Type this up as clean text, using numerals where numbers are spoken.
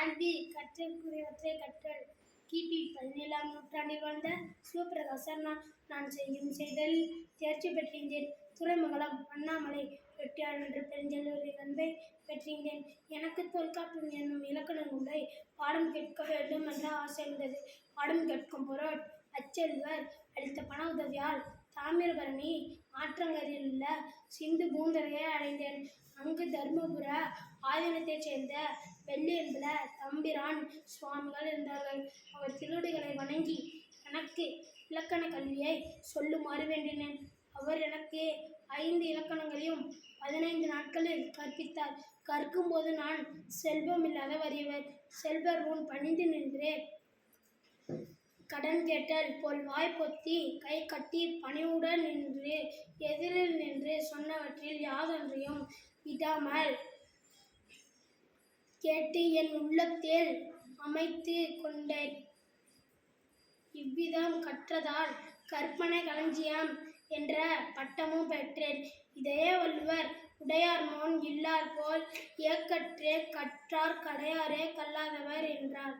கல்வி கற்றற்குரியவற்றை கற்றல். கிபி 17ஆம் நூற்றாண்டில் வாழ்ந்த சிவப்பிரகாசர் நான் செய்யும் செய்தலில் தேர்ச்சி பெற்றிருந்தேன். துறைமங்கலம் அண்ணாமலை வெட்டியார் என்ற பெருஞ்செல்வரின் அன்பை பெற்றிருந்தேன். எனக்கு தொல்காப்பியம் என்னும் இலக்கண நூலை பாடம் கேட்க வேண்டும் என்ற ஆசை இருந்தது. பாடம் கேட்கும் பொருட் அச்செல்வர் அளித்த பண உதவியால் தாமிரபரணி ஆற்றங்கரையில் உள்ள சிந்து பூந்தரையை அடைந்தேன். அங்கு தர்மபுர ஆதீனத்தைச் சேர்ந்த வெள்ளியம்பல தம்பிரான் சுவாமிகள் இருந்தார்கள். அவர் திருவடிகளை வணங்கி எனக்கு இலக்கண கல்வியை சொல்லுமாறு வேண்டினேன். அவர் எனக்கு 5 இலக்கணங்களையும் 15 நாட்களில் கற்பித்தார். கற்கும்போது நான் செல்வமில்லாத வறியவர். செல்வர் முன் பணிந்து நின்று கடன் கேட்டல் போல் வாய் பொத்தி கை கட்டி பணிவுடன் நின்று எதிரில் நின்று சொன்னவற்றில் யாதொன்றையும் விடாமல் கேட்டு என் உள்ளத்தில் அமைத்து கொண்டேன். இவ்விதம் கற்றதால் கற்பனை களஞ்சியம் என்ற பட்டமும் பெற்றேன். இதையே வள்ளுவர் உடையார் முன் இல்லார் போல் ஏக்கற்றே கற்றார் கடையாரே கல்லாதவர் என்றார்.